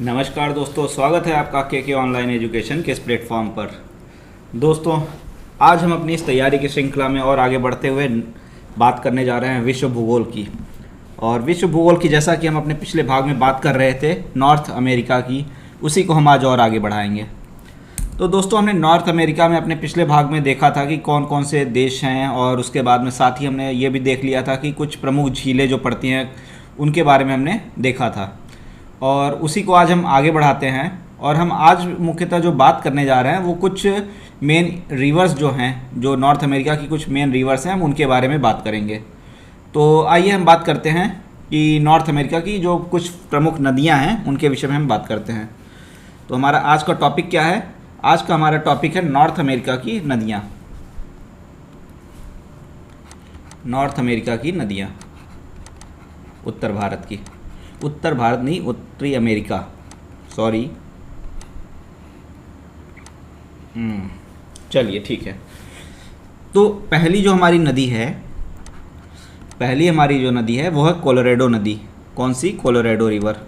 नमस्कार दोस्तों, स्वागत है आपका के ऑनलाइन एजुकेशन के इस प्लेटफॉर्म पर। दोस्तों, आज हम अपनी इस तैयारी की श्रृंखला में और आगे बढ़ते हुए बात करने जा रहे हैं विश्व भूगोल की। और विश्व भूगोल की, जैसा कि हम अपने पिछले भाग में बात कर रहे थे नॉर्थ अमेरिका की, उसी को हम आज और आगे बढ़ाएंगे। तो दोस्तों, हमने नॉर्थ अमेरिका में अपने पिछले भाग में देखा था कि कौन कौन से देश हैं, और उसके बाद में साथ ही हमने ये भी देख लिया था कि कुछ प्रमुख झीलें जो पड़ती हैं उनके बारे में हमने देखा था। और उसी को आज हम आगे बढ़ाते हैं। और हम आज मुख्यतः जो बात करने जा रहे हैं वो कुछ मेन रिवर्स जो हैं, जो नॉर्थ अमेरिका की कुछ मेन रिवर्स हैं, हम उनके बारे में बात करेंगे। तो आइए हम बात करते हैं कि नॉर्थ अमेरिका की जो कुछ प्रमुख नदियां हैं उनके विषय में हम बात करते हैं। तो हमारा आज का टॉपिक क्या है? आज का हमारा टॉपिक है नॉर्थ अमेरिका की नदियाँ। नॉर्थ अमेरिका की नदियाँ, उत्तर भारत की, उत्तर भारत नहीं, उत्तरी अमेरिका, सॉरी। चलिए ठीक है। तो पहली जो हमारी नदी है, पहली हमारी जो नदी है वो है कोलोराडो नदी। कौन सी? Colorado river.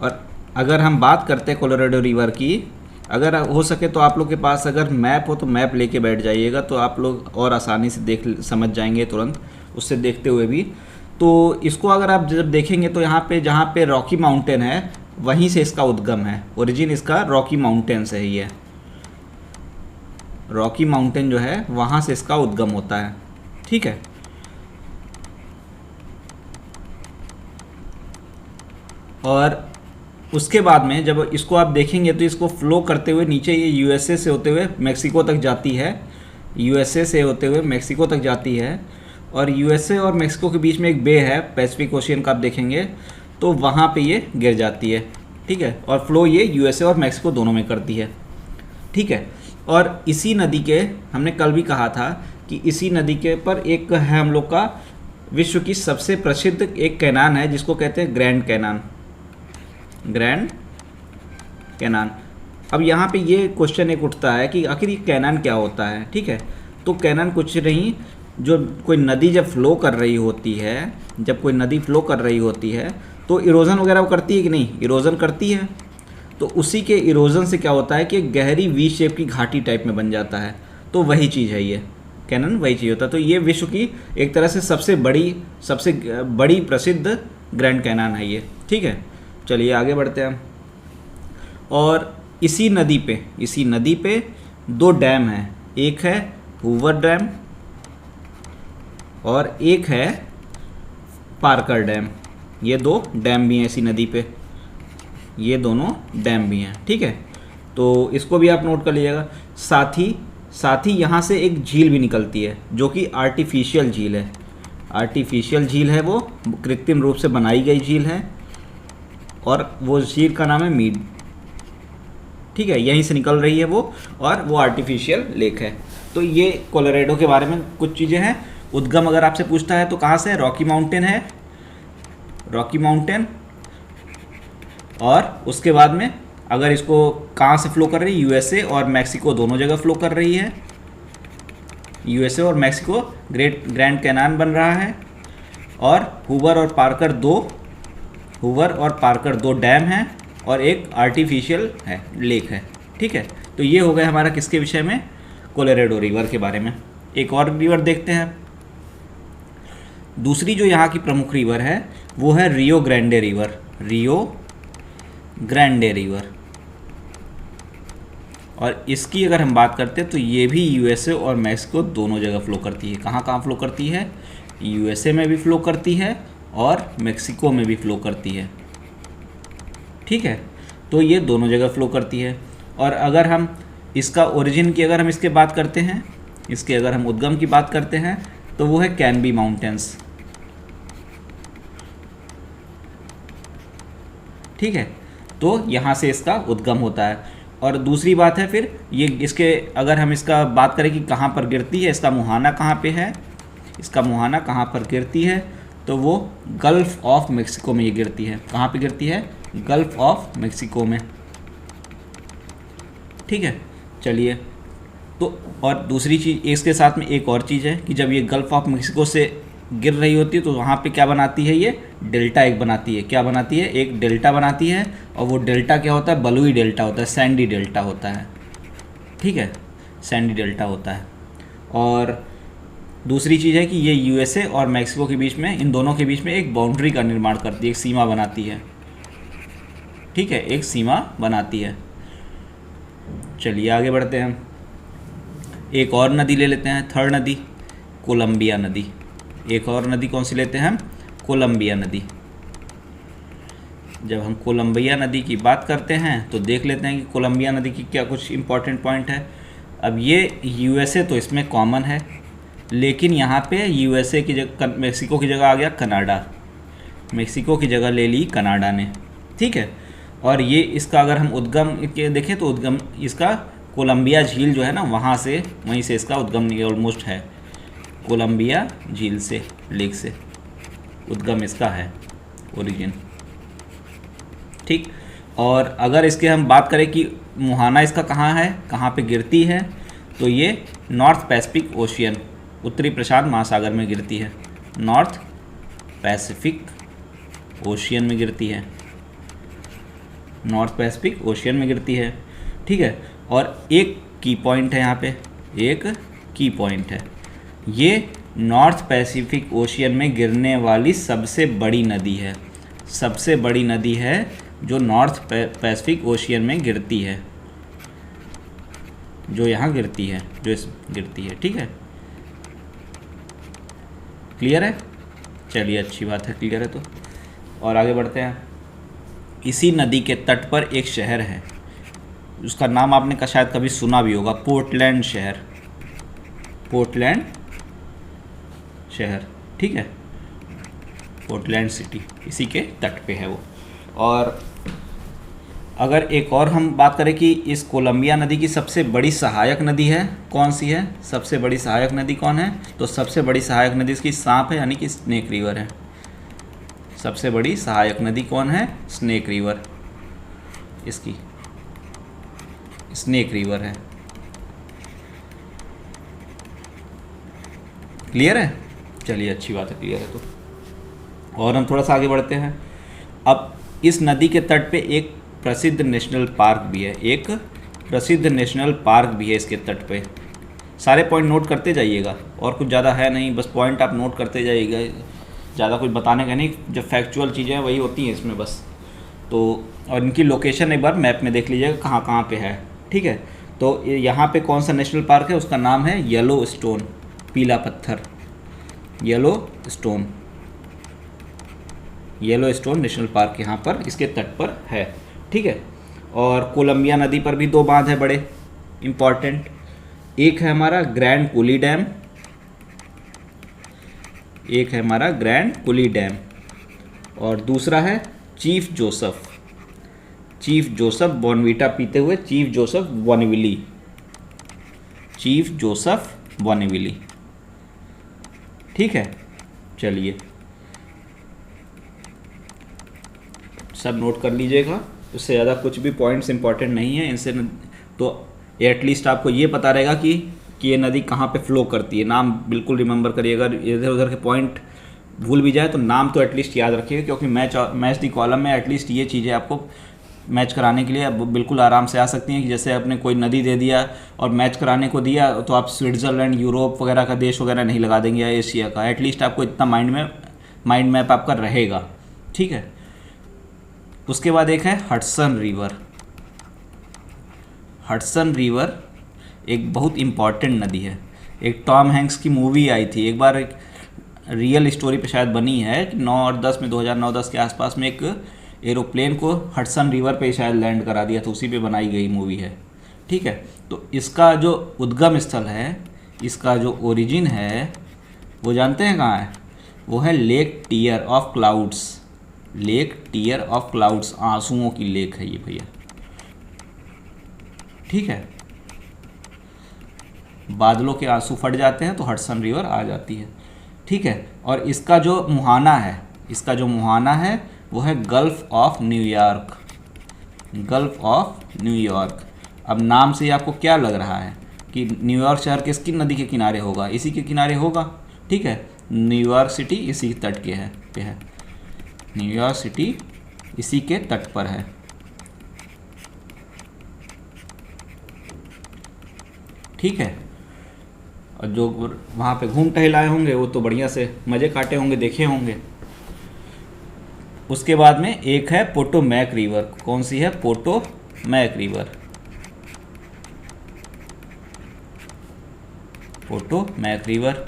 और अगर हम बात करते हैं कोलोराडो रिवर की, अगर हो सके तो आप लोग के पास अगर मैप हो तो मैप लेके बैठ जाइएगा, तो आप लोग और आसानी से समझ जाएंगे तुरंत उससे देखते हुए भी। तो इसको अगर आप जब देखेंगे तो यहाँ पे जहाँ पे रॉकी माउंटेन है वहीं से इसका उद्गम है। ओरिजिन इसका रॉकी माउंटेन से ही है। रॉकी माउंटेन जो है वहाँ से इसका उद्गम होता है। ठीक है। और उसके बाद में जब इसको आप देखेंगे तो इसको फ्लो करते हुए नीचे ये यूएसए से होते हुए मेक्सिको तक जाती है। यूएसए से होते हुए मेक्सिको तक जाती है। और यूएसए और मेक्सिको के बीच में एक बे है, पैसिफिक ओशियन का, आप देखेंगे तो वहाँ पे ये गिर जाती है। ठीक है। और फ्लो ये यूएसए और मेक्सिको दोनों में करती है। ठीक है। और इसी नदी के, हमने कल भी कहा था कि इसी नदी के पर एक है हम लोग का विश्व की सबसे प्रसिद्ध एक कैनान है जिसको कहते हैं ग्रैंड कैनान। Grand canyon. अब यहाँ पे ये क्वेश्चन एक उठता है कि आखिर ये कैनान क्या होता है। ठीक है। तो कैनान कुछ नहीं, जो कोई नदी जब फ्लो कर रही होती है, जब कोई नदी फ्लो कर रही होती है तो इरोजन वगैरह वो करती है कि नहीं? इरोजन करती है। तो उसी के इरोजन से क्या होता है कि एक गहरी वी शेप की घाटी टाइप में बन जाता है। तो वही चीज़ है ये कैनन, वही चीज़ होता है। तो ये विश्व की एक तरह से सबसे बड़ी प्रसिद्ध ग्रैंड कैनान है ये। ठीक है। चलिए आगे बढ़ते हैं हम। और इसी नदी पे दो डैम हैं। एक है हूवर डैम और एक है पार्कर डैम। ये दो डैम भी हैं इसी नदी पे, ये दोनों डैम भी हैं। ठीक है। तो इसको भी आप नोट कर लीजिएगा। साथ ही यहाँ से एक झील भी निकलती है जो कि आर्टिफिशियल झील है। आर्टिफिशियल झील है, वो कृत्रिम रूप से बनाई गई झील है। और वो झील का नाम है मीड। ठीक है। यहीं से निकल रही है वो, और वो आर्टिफिशियल लेक है। तो ये कोलोराडो के बारे में कुछ चीज़ें हैं। उद्गम अगर आपसे पूछता है तो कहाँ से? रॉकी माउंटेन है, रॉकी माउंटेन। और उसके बाद में अगर इसको कहाँ से फ्लो कर रही है? यूएसए और मैक्सिको दोनों जगह फ्लो कर रही है। यूएसए और मैक्सिको ग्रैंड कैनान बन रहा है। और हूवर और पार्कर दो डैम हैं और एक आर्टिफिशियल है लेक है। ठीक है। तो ये हो गया हमारा किसके विषय में? कोलोराडो रिवर के बारे में। एक और रिवर देखते हैं। दूसरी जो यहाँ की प्रमुख रिवर है वो है Rio Grande river. Rio Grande river. और इसकी अगर हम बात करते हैं तो ये भी यूएसए और मैक्सिको दोनों जगह फ्लो करती है। कहाँ कहाँ फ्लो करती है? यूएसए में भी फ्लो करती है और मेक्सिको में भी फ्लो करती है। ठीक है। तो ये दोनों जगह फ्लो करती है। और अगर हम इसका ओरिजिन की अगर हम इसके बात करते हैं, इसके अगर हम उद्गम की बात करते हैं तो वो है कैनबी माउंटेन्स। ठीक है। तो यहाँ से इसका उद्गम होता है। और दूसरी बात है फिर ये, इसके अगर हम इसका बात करें कि कहाँ पर गिरती है, इसका मुहाना कहाँ पे है, इसका मुहाना कहाँ पर गिरती है, तो वो गल्फ ऑफ मेक्सिको में ये गिरती है। कहाँ पे गिरती है? गल्फ ऑफ मेक्सिको में। ठीक है। चलिए, तो और दूसरी चीज़ इसके साथ में एक और चीज़ है कि जब ये गल्फ ऑफ मेक्सिको से गिर रही होती है तो वहाँ पे क्या बनाती है, ये डेल्टा एक बनाती है। क्या बनाती है, एक डेल्टा बनाती है, और वो डेल्टा क्या होता है, बलुई डेल्टा होता है, सैंडी डेल्टा होता है, ठीक है, सैंडी डेल्टा होता है। और दूसरी चीज़ है कि ये यूएसए और मैक्सिको के बीच में, इन दोनों के बीच में एक बाउंड्री का निर्माण करती है, एक सीमा बनाती है, ठीक है, एक सीमा बनाती है। चलिए आगे बढ़ते हैं हम, एक और नदी ले लेते हैं, थर्ड नदी कोलंबिया नदी। एक और नदी कौन सी लेते हैं हम, कोलंबिया नदी। जब हम कोलंबिया नदी की बात करते हैं तो देख लेते हैं कि कोलंबिया नदी की क्या कुछ इंपॉर्टेंट पॉइंट है। अब ये यूएसए तो इसमें कॉमन है, लेकिन यहाँ पे यूएसए की जगह, मेक्सिको की जगह आ गया कनाडा, मेक्सिको की जगह ले ली कनाडा ने, ठीक है। और ये इसका अगर हम उद्गम के देखें तो उद्गम इसका कोलंबिया झील जो है ना, वहाँ से, वहीं से इसका उद्गम ऑलमोस्ट है, कोलंबिया झील से, लेक से उद्गम इसका है, ओरिजिन, ठीक। और अगर इसके हम बात करें कि मुहाना इसका कहाँ है, कहाँ पे गिरती है, तो ये नॉर्थ पैसिफिक ओशियन, उत्तरी प्रशांत महासागर में गिरती है, नॉर्थ पैसिफिक ओशियन में गिरती है, नॉर्थ पैसिफिक ओशियन में गिरती है, ठीक है। और एक की पॉइंट है यहाँ पे, एक की पॉइंट है, ये नॉर्थ पैसिफिक ओशियन में गिरने वाली सबसे बड़ी नदी है, सबसे बड़ी नदी है जो नॉर्थ पैसिफिक ओशियन में गिरती है, जो यहाँ गिरती है, जो इस गिरती है, ठीक है। क्लियर है, चलिए अच्छी बात है, क्लियर है तो। और आगे बढ़ते हैं, इसी नदी के तट पर एक शहर है, उसका नाम आपने का शायद कभी सुना भी होगा, पोर्टलैंड शहर, पोर्टलैंड शहर, ठीक है, पोर्टलैंड सिटी, इसी के तट पे है वो। और अगर एक और हम बात करें कि इस कोलंबिया नदी की सबसे बड़ी सहायक नदी है, कौन सी है, सबसे बड़ी सहायक नदी कौन है, तो सबसे बड़ी सहायक नदी इसकी सांप है, यानी कि स्नेक रिवर है। सबसे बड़ी सहायक नदी कौन है, स्नेक रिवर, इसकी स्नेक रिवर है। क्लियर है, चलिए अच्छी बात है, क्लियर है तो। और हम थोड़ा सा आगे बढ़ते हैं। अब इस नदी के तट पे एक प्रसिद्ध नेशनल पार्क भी है, एक प्रसिद्ध नेशनल पार्क भी है इसके तट पे। सारे पॉइंट नोट करते जाइएगा, और कुछ ज़्यादा है नहीं, बस पॉइंट आप नोट करते जाइएगा, ज़्यादा कुछ बताने का नहीं, जो फैक्चुअल चीज़ें हैं वही होती हैं इसमें बस। तो और इनकी लोकेशन एक बार मैप में देख लीजिएगा कहाँ कहाँ पे है, ठीक है। तो यहाँ पे कौन सा नेशनल पार्क है, उसका नाम है येलो स्टोन, पीला पत्थर, yellow stone, yellow stone national park यहाँ पर इसके तट पर है, ठीक है। और कोलंबिया नदी पर भी दो बांध है बड़े इम्पॉर्टेंट, एक है हमारा ग्रैंड कुली डैम, एक है हमारा ग्रैंड कुली डैम, और दूसरा है चीफ जोसेफ, चीफ जोसेफ बॉनवीटा पीते हुए चीफ जोसेफ बॉनविली, चीफ जोसेफ बॉनविली, ठीक है। चलिए सब नोट कर लीजिएगा, उससे ज़्यादा कुछ भी पॉइंट्स इंपॉर्टेंट नहीं है इनसे, तो एटलीस्ट आपको ये पता रहेगा कि ये नदी कहाँ पे फ्लो करती है। नाम बिल्कुल रिमेंबर करिएगा, इधर उधर के पॉइंट भूल भी जाए तो नाम तो एटलीस्ट याद रखिएगा, क्योंकि मैच दी कॉलम में एटलीस्ट ये चीज़ें आपको मैच कराने के लिए अब बिल्कुल आराम से आ सकती हैं। कि जैसे आपने कोई नदी दे दिया और मैच कराने को दिया, तो आप स्विट्ज़रलैंड, यूरोप वगैरह का देश वगैरह नहीं लगा देंगे या एशिया का, एटलीस्ट आपको इतना माइंड मैप आपका रहेगा, ठीक है। उसके बाद एक है हडसन रिवर, हडसन रिवर एक बहुत इम्पॉर्टेंट नदी है। एक टॉम हैंक्स की मूवी आई थी एक बार, एक रियल स्टोरी पे शायद बनी है कि 9 और 10 में, 2009-10 के आसपास में एक एरोप्लेन को हडसन रिवर पे शायद लैंड करा दिया था, उसी पे बनाई गई मूवी है, ठीक है। तो इसका जो उद्गम स्थल है, इसका जो ओरिजिन है, वो जानते हैं कहाँ है, वो है lake tear of clouds, lake tear of clouds, आंसुओं की लेक है ये भैया, ठीक है। बादलों के आंसू फट जाते हैं तो हडसन रिवर आ जाती है, ठीक है। और इसका जो मुहाना है, इसका जो मुहाना है वो है gulf of New York, gulf of New York. अब नाम से आपको क्या लग रहा है कि न्यूयॉर्क शहर किसकी नदी के किनारे होगा, इसी के किनारे होगा, ठीक है। न्यूयॉर्क सिटी इसी तट के है पे है, न्यूयॉर्क सिटी इसी के तट पर है। ठीक है, और जो वहाँ पे घूम टहल आए होंगे वो तो बढ़िया से मज़े काटे होंगे, देखे होंगे। उसके बाद में एक है पोटोमैक रिवर। कौन सी है? Potomac river. पोटोमैक रिवर,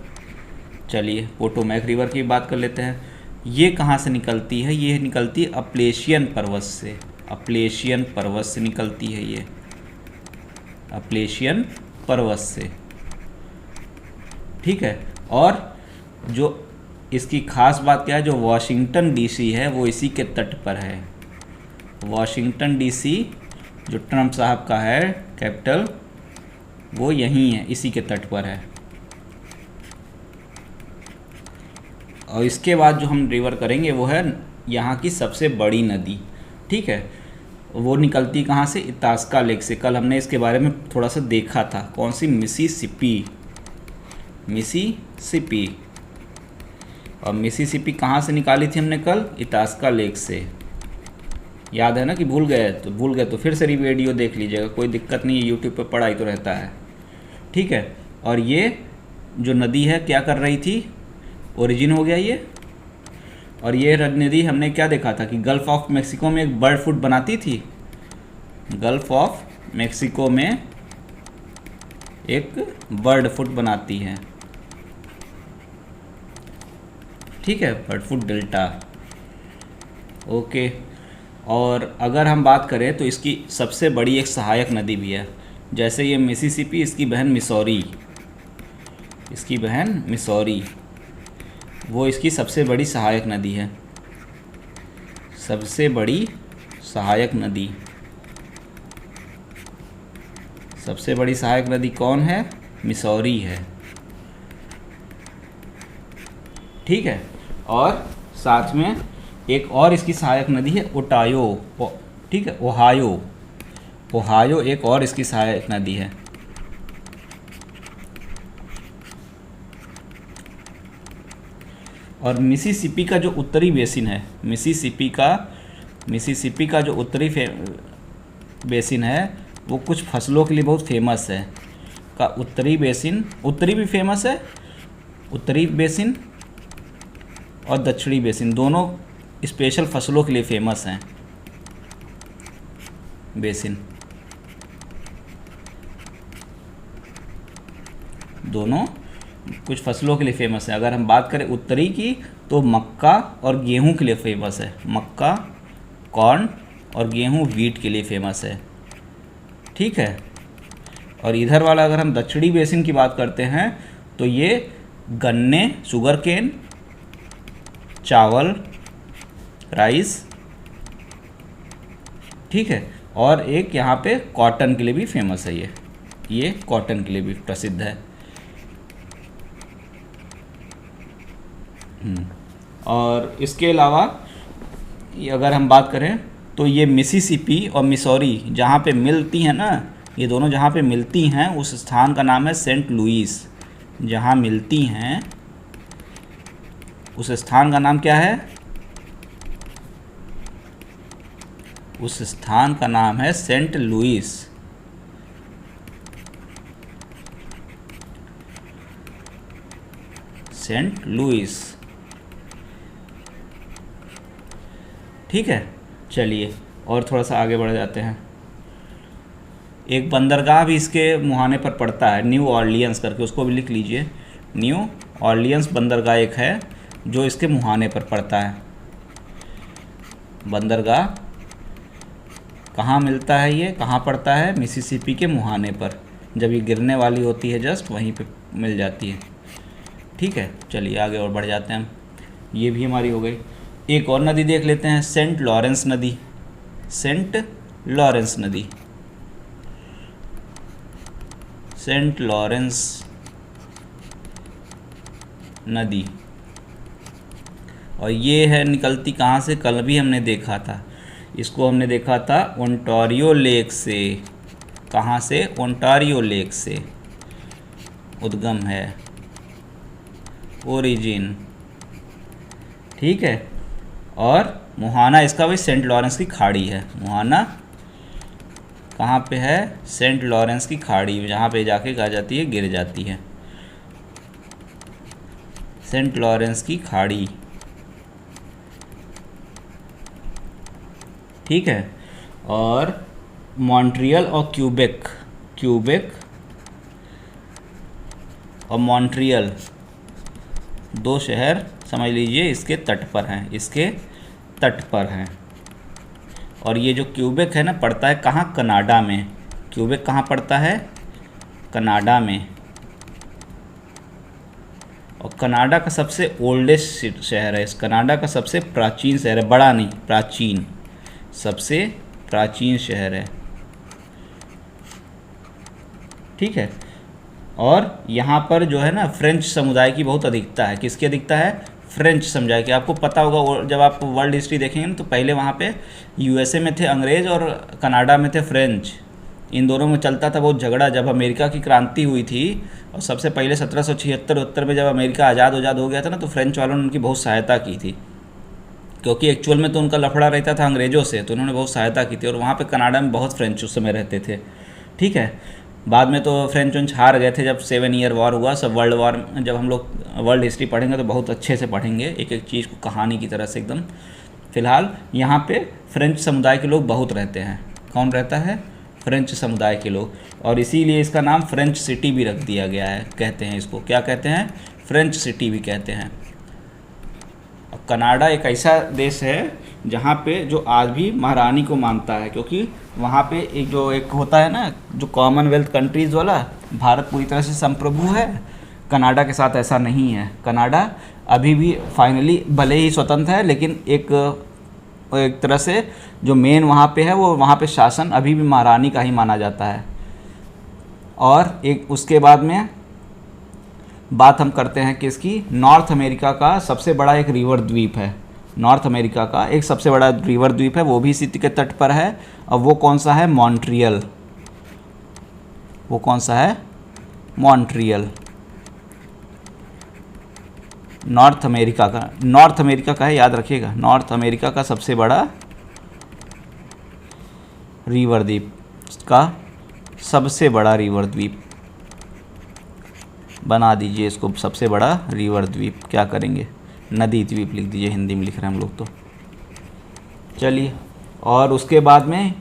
चलिए पोटोमैक रिवर की बात कर लेते हैं। ये कहाँ से निकलती है? ये निकलती है अपलेशियन पर्वत से, अपलेशियन पर्वत से निकलती है ये, अपलेशियन पर्वत से। ठीक है, और जो इसकी खास बात क्या है, जो वाशिंगटन डीसी है वो इसी के तट पर है। वाशिंगटन डीसी जो ट्रम्प साहब का है कैपिटल, वो यहीं है, इसी के तट पर है। और इसके बाद जो हम रिवर करेंगे वो है यहाँ की सबसे बड़ी नदी। ठीक है, वो निकलती कहाँ से? इतास्का लेक से। कल हमने इसके बारे में थोड़ा सा देखा था। कौन सी? Mississippi, Mississippi. और मिसिसिपी कहाँ से निकाली थी हमने कल? इतास्का लेक से। याद है ना कि भूल गए? तो भूल गए तो फिर से वीडियो देख लीजिएगा, कोई दिक्कत नहीं है, यूट्यूब पे पढ़ाई तो रहता है। ठीक है, और ये जो नदी है क्या कर रही थी? ओरिजिन हो गया ये। और ये नदी हमने क्या देखा था कि गल्फ ऑफ मेक्सिको में एक बर्ड फूड बनाती थी। गल्फ ऑफ मेक्सिको में एक बर्ड फूड बनाती है। ठीक है, बर्ड फूड डेल्टा। ओके, और अगर हम बात करें तो इसकी सबसे बड़ी एक सहायक नदी भी है। जैसे ये मिसिसिपी, इसकी बहन मिसौरी, इसकी बहन मिसौरी, वो इसकी सबसे बड़ी सहायक नदी है। सबसे बड़ी सहायक नदी, सबसे बड़ी सहायक नदी कौन है? मिसौरी है। ठीक है, और साथ में एक और इसकी सहायक नदी है ओटायो। ठीक है, ओहायो, ओहायो एक और इसकी सहायक नदी है। और मिसिसिपी का जो उत्तरी बेसिन है, मिसिसिपी का जो उत्तरी बेसिन है वो कुछ फसलों के लिए बहुत फेमस है। का उत्तरी बेसिन, उत्तरी भी फेमस है, उत्तरी बेसिन और दक्षिणी बेसिन दोनों स्पेशल फसलों के लिए फेमस हैं। बेसिन दोनों कुछ फसलों के लिए फेमस है। अगर हम बात करें उत्तरी की तो मक्का और गेहूं के लिए फेमस है। मक्का, कॉर्न और गेहूं, वीट के लिए फेमस है। ठीक है, और इधर वाला अगर हम दक्षिणी बेसिन की बात करते हैं तो ये गन्ने, शुगर केन, चावल, राइस, ठीक है, और एक यहाँ पे कॉटन के लिए भी फेमस है। ये कॉटन के लिए भी प्रसिद्ध है। और इसके अलावा अगर हम बात करें तो ये मिसिसिपी और मिसौरी जहाँ पे मिलती हैं ना, ये दोनों जहाँ पे मिलती हैं उस स्थान का नाम है सेंट लुइस। जहाँ मिलती हैं उस स्थान का नाम क्या है? उस स्थान का नाम है सेंट लुइस। Saint Louis. ठीक है, चलिए और थोड़ा सा आगे बढ़ जाते हैं। एक बंदरगाह भी इसके मुहाने पर पड़ता है, न्यू ऑर्लियंस करके, उसको भी लिख लीजिए। न्यू ऑर्लियंस बंदरगाह एक है जो इसके मुहाने पर पड़ता है। बंदरगाह कहाँ मिलता है? ये कहाँ पड़ता है? मिसिसिपी के मुहाने पर। जब ये गिरने वाली होती है जस्ट वहीं पे मिल जाती है। ठीक है, चलिए आगे और बढ़ जाते हैं हम। ये भी हमारी हो गई। एक और नदी देख लेते हैं, सेंट लॉरेंस नदी। सेंट लॉरेंस नदी, सेंट लॉरेंस नदी, और ये है निकलती कहाँ से? कल भी हमने देखा था इसको, हमने देखा था ओंटारियो लेक से। कहाँ से? ओंटारियो लेक से उद्गम है। ओरिजिन, ठीक है। और मुहाना इसका भाई सेंट लॉरेंस की खाड़ी है। मुहाना कहाँ पे है? सेंट लॉरेंस की खाड़ी, जहाँ पे जाके कहा जाती है गिर जाती है, सेंट लॉरेंस की खाड़ी, ठीक है। और मॉन्ट्रियल और क्यूबेक, क्यूबेक और मॉन्ट्रियल दो शहर समझ लीजिए इसके तट पर हैं, इसके तट पर हैं। और ये जो क्यूबेक है ना, पड़ता है कहाँ? कनाडा में। क्यूबेक कहाँ पड़ता है? कनाडा में। और कनाडा का सबसे ओल्डेस्ट शहर है, इस कनाडा का सबसे प्राचीन शहर है, बड़ा नहीं, प्राचीन, सबसे प्राचीन शहर है, ठीक है। और यहाँ पर जो है ना फ्रेंच समुदाय की बहुत अधिकता है। किसकी अधिकता है? फ्रेंच समुदाय की। आपको पता होगा जब आप वर्ल्ड हिस्ट्री देखेंगे ना, तो पहले वहाँ पे यूएसए में थे अंग्रेज़ और कनाडा में थे फ्रेंच। इन दोनों में चलता था बहुत झगड़ा। जब अमेरिका की क्रांति हुई थी और सबसे पहले 1776-78 में जब अमेरिका आज़ाद हो गया था ना, तो फ्रेंच वालों ने उनकी बहुत सहायता की थी, क्योंकि एक्चुअल में तो उनका लफड़ा रहता था अंग्रेज़ों से, तो उन्होंने बहुत सहायता की थी। और वहाँ पे कनाडा में बहुत फ्रेंच उस समय रहते थे, ठीक है। बाद में तो फ्रेंच हार गए थे जब 7 ईयर वॉर हुआ। सब वर्ल्ड वॉर, जब हम लोग वर्ल्ड हिस्ट्री पढ़ेंगे तो बहुत अच्छे से पढ़ेंगे, एक एक चीज़ को कहानी की तरह से एकदम। फ़िलहाल यहाँ पे फ्रेंच समुदाय के लोग बहुत रहते हैं। कौन रहता है? फ्रेंच समुदाय के लोग। और इसीलिए इसका नाम फ्रेंच सिटी भी रख दिया गया है। कहते हैं इसको, क्या कहते हैं? फ्रेंच सिटी भी कहते हैं। और कनाडा एक ऐसा देश है जहाँ पे जो आज भी महारानी को मानता है, क्योंकि वहाँ पे एक होता है ना जो कॉमनवेल्थ कंट्रीज़ वाला, भारत पूरी तरह से संप्रभु है, कनाडा के साथ ऐसा नहीं है। कनाडा अभी भी फाइनली भले ही स्वतंत्र है, लेकिन एक तरह से जो मेन वहाँ पे है, वो वहाँ पे शासन अभी भी महारानी का ही माना जाता है। और एक उसके बाद में बात हम करते हैं कि इसकी नॉर्थ अमेरिका का सबसे बड़ा एक रिवर द्वीप है। नॉर्थ अमेरिका का एक सबसे बड़ा रिवर द्वीप है, वो भी इसी के तट पर है। और वो कौन सा है? मॉन्ट्रियल। वो कौन सा है? मॉन्ट्रियल। नॉर्थ अमेरिका का है, याद रखिएगा। नॉर्थ अमेरिका का सबसे बड़ा रिवर द्वीप, का सबसे बड़ा रिवर द्वीप बना दीजिए इसको, सबसे बड़ा रिवर द्वीप। क्या करेंगे? नदी द्वीप लिख दीजिए, हिंदी में लिख रहे हैं हम लोग तो। चलिए, और उसके बाद में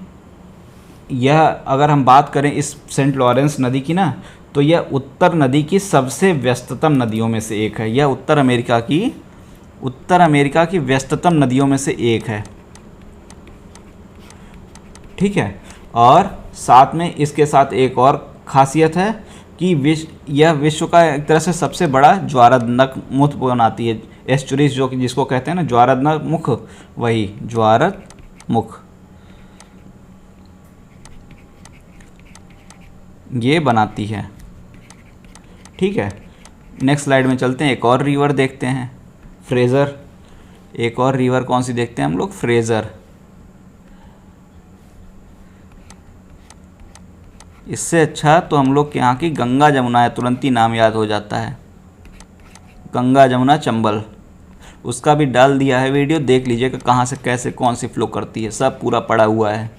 यह अगर हम बात करें इस सेंट लॉरेंस नदी की ना, तो यह उत्तर नदी की सबसे व्यस्ततम नदियों में से एक है। यह उत्तर अमेरिका की व्यस्ततम नदियों में से एक है, ठीक है। और साथ में इसके साथ एक और खासियत है कि यह विश्व का एक तरह से सबसे बड़ा ज्वारनदक मुख बनाती है। एस्चुरीज जो कि जिसको कहते हैं ना ज्वारनदक मुख, वही ज्वारद मुख ये बनाती है, ठीक है। नेक्स्ट स्लाइड में चलते हैं, एक और रिवर देखते हैं, फ्रेज़र। एक और रिवर कौन सी देखते हैं हम लोग? फ्रेज़र। इससे अच्छा तो हम लोग के यहाँ की गंगा जमुना है, तुरंत ही नाम याद हो जाता है, गंगा जमुना चंबल। उसका भी डाल दिया है वीडियो, देख लीजिएगा कहाँ से कैसे कौन सी फ्लो करती है, सब पूरा पड़ा हुआ है।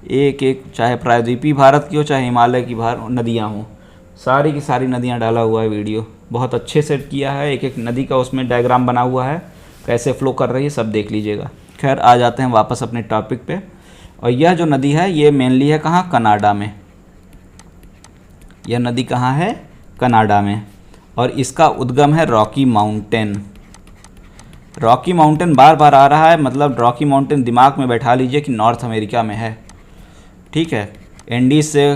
एक एक, चाहे प्रायद्वीपीय भारत की हो, चाहे हिमालय की नदियाँ हों, सारी की सारी नदियाँ डाला हुआ है वीडियो, बहुत अच्छे से किया है। एक एक नदी का उसमें डायग्राम बना हुआ है, कैसे फ़्लो कर रही है, सब देख लीजिएगा। खैर, आ जाते हैं वापस अपने टॉपिक पे। और यह जो नदी है ये मेनली है कहाँ? कनाडा में। यह नदी कहाँ है? कनाडा में। और इसका उद्गम है रॉकी माउंटेन। रॉकी माउंटेन बार बार आ रहा है, मतलब रॉकी माउंटेन दिमाग में बैठा लीजिए कि नॉर्थ अमेरिका में है, ठीक है। एंडीज से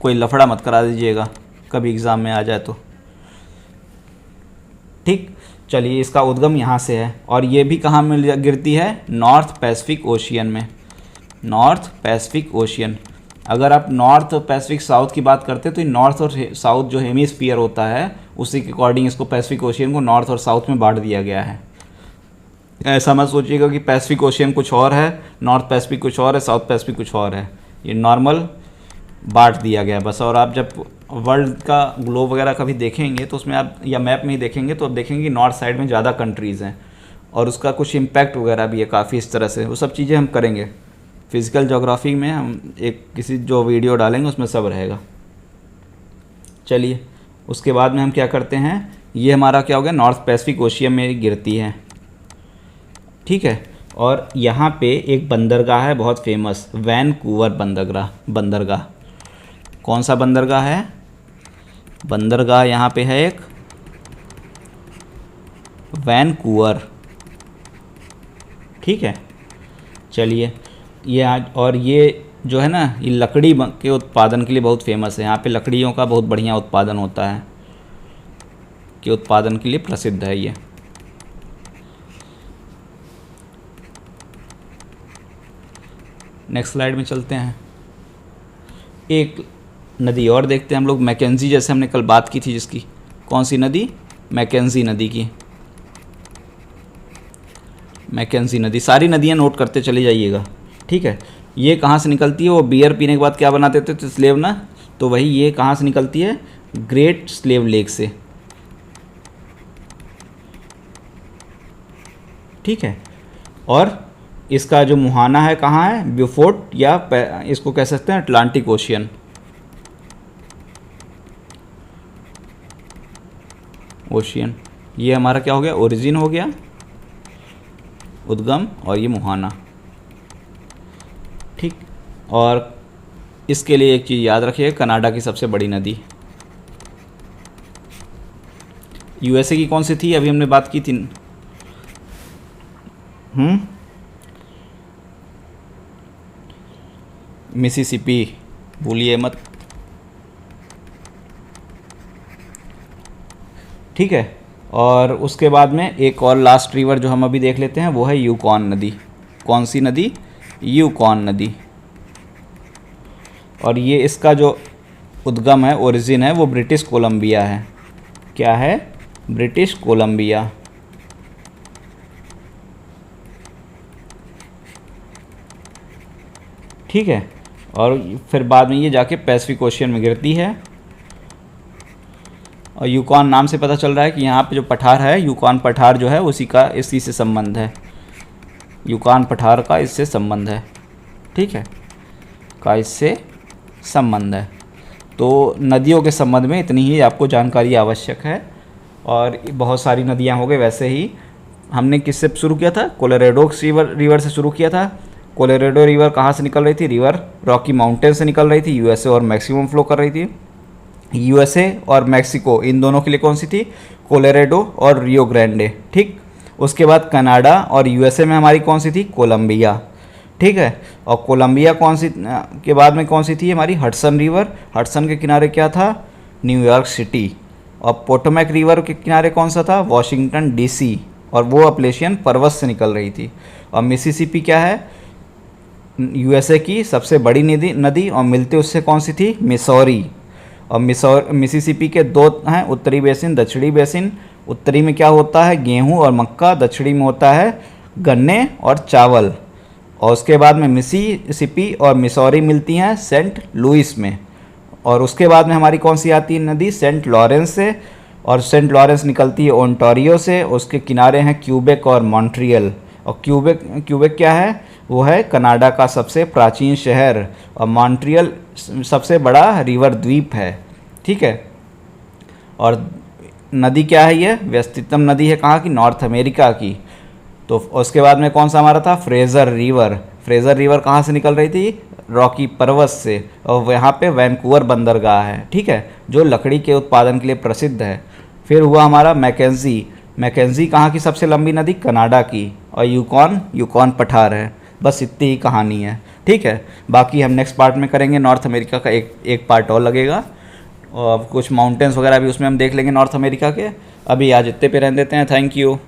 कोई लफड़ा मत करा दीजिएगा कभी एग्ज़ाम में आ जाए तो, ठीक। चलिए, इसका उद्गम यहाँ से है और ये भी कहाँ में गिरती है? नॉर्थ पैसिफिक ओशियन में। North Pacific ocean. अगर आप नॉर्थ पैसिफिक साउथ की बात करते हैं तो नॉर्थ और साउथ जो हेमिस्फीयर होता है उसी के अकॉर्डिंग इसको पैसिफिक ओशियन को नॉर्थ और साउथ में बांट दिया गया है। ऐसा मत सोचिएगा कि पैसिफिक ओशियन कुछ और है, नॉर्थ पैसिफिक कुछ और है, साउथ पैसिफिक कुछ और है। ये नॉर्मल बांट दिया गया बस। और आप जब वर्ल्ड का ग्लोब वगैरह कभी देखेंगे तो उसमें आप, या मैप में ही देखेंगे तो आप देखेंगे कि नॉर्थ साइड में ज़्यादा कंट्रीज़ हैं और उसका कुछ इम्पैक्ट वगैरह भी है काफ़ी इस तरह से। वो सब चीज़ें हम करेंगे फिज़िकल ज्योग्राफी में, हम एक किसी जो वीडियो डालेंगे उसमें सब रहेगा। चलिए उसके बाद में हम क्या करते हैं, ये हमारा क्या हो गया, नॉर्थ पैसिफिक ओशियन में गिरती है, ठीक है। और यहाँ पे एक बंदरगाह है बहुत फेमस, वैनकूवर बंदरगाह। कौन सा बंदरगाह है, बंदरगाह यहाँ पे है एक वैनकूवर, ठीक है। चलिए ये आज, और ये जो है ना, ये लकड़ी के उत्पादन के लिए बहुत फेमस है। यहाँ पे लकड़ियों का बहुत बढ़िया उत्पादन होता है, के उत्पादन के लिए प्रसिद्ध है ये। नेक्स्ट स्लाइड में चलते हैं। एक नदी और देखते हैं हम लोग, मैकेंजी, जैसे हमने कल बात की थी जिसकी, कौन सी नदी, मैकेंजी नदी की। मैकेंजी नदी, सारी नदियाँ नोट करते चले जाइएगा, ठीक है। ये कहाँ से निकलती है, वो बियर पीने के बाद क्या बनाते थे तो स्लेव ना, तो वही ये कहाँ से निकलती है, ग्रेट स्लेव लेक से, ठीक है। और इसका जो मुहाना है कहाँ है, ब्यूफोर्ट, या इसको कह सकते हैं अटलांटिक ओशियन, ये हमारा क्या हो गया, ओरिजिन हो गया, उद्गम, और ये मुहाना, ठीक। और इसके लिए एक चीज़ याद रखिए, कनाडा की सबसे बड़ी नदी, यूएसए की कौन सी थी, अभी हमने बात की थी, मिसिसिपी, भूलिए मत, ठीक है। और उसके बाद में एक और लास्ट रिवर जो हम अभी देख लेते हैं वो है यूकॉन नदी। कौन सी नदी, यूकॉन नदी। और ये इसका जो उद्गम है, ओरिजिन है, वो ब्रिटिश कोलंबिया है। क्या है, ब्रिटिश कोलंबिया, ठीक है। और फिर बाद में ये जाके पैसिफिक ओशियन में गिरती है। और यूकॉन नाम से पता चल रहा है कि यहाँ पे जो पठार है, यूकॉन पठार जो है इसी से संबंध है, यूकॉन पठार का इससे संबंध है, ठीक है, का इससे संबंध है। तो नदियों के संबंध में इतनी ही आपको जानकारी आवश्यक है। और बहुत सारी नदियाँ हो गई। वैसे ही हमने किससे शुरू किया था, कोलोराडो रिवर से शुरू किया था। कोलोराडो रिवर कहाँ से निकल रही थी, रिवर रॉकी माउंटेन से निकल रही थी, यूएसए और मैक्सिको में फ्लो कर रही थी। यूएसए और मैक्सिको इन दोनों के लिए कौन सी थी, कोलोराडो और रियो ग्रांडे, ठीक। उसके बाद कनाडा और यूएसए में हमारी कौन सी थी, कोलंबिया, ठीक है। और कोलंबिया कौन सी के बाद में कौन सी थी हमारी, हडसन रिवर। हडसन के किनारे क्या था, न्यूयॉर्क सिटी। और पोटोमैक रिवर के किनारे कौन सा था, वाशिंगटन डीसी, और वो अपलेशियन पर्वत से निकल रही थी। और मिसिसिपी क्या है, यूएसए की सबसे बड़ी नदी और मिलते उससे कौन सी थी, मिसौरी। और मिसिसिपी के दो हैं, उत्तरी बेसिन, दक्षिणी बेसिन। उत्तरी में क्या होता है, गेहूं और मक्का। दक्षिणी में होता है गन्ने और चावल। और उसके बाद में मिसिसिपी और मिसौरी मिलती हैं सेंट लुइस में। और उसके बाद में हमारी कौन सी आती है नदी, सेंट लॉरेंस से। और सेंट लॉरेंस निकलती है ओंटारियो से। उसके किनारे हैं क्यूबेक और मॉन्ट्रियल। और क्यूबेक क्या है, वो है कनाडा का सबसे प्राचीन शहर। और मॉन्ट्रियल सबसे बड़ा रिवर द्वीप है, ठीक है। और नदी क्या है, ये व्यस्ततम नदी है कहाँ की, नॉर्थ अमेरिका की। तो उसके बाद में कौन सा हमारा था, फ्रेज़र रिवर। फ्रेज़र रिवर कहाँ से निकल रही थी, रॉकी पर्वत से। और यहाँ पे वैनकूवर बंदरगाह है, ठीक है, जो लकड़ी के उत्पादन के लिए प्रसिद्ध है। फिर हुआ हमारा मैकेंजी। मैकेंजी कहाँ की सबसे लंबी नदी, कनाडा की। और यूकॉन पठार है। बस इतनी ही कहानी है, ठीक है। बाकी हम नेक्स्ट पार्ट में करेंगे। नॉर्थ अमेरिका का एक पार्ट और लगेगा, और कुछ माउंटेन्स वगैरह भी उसमें हम देख लेंगे नॉर्थ अमेरिका के। अभी आज इतने पे रहने देते हैं। Thank you.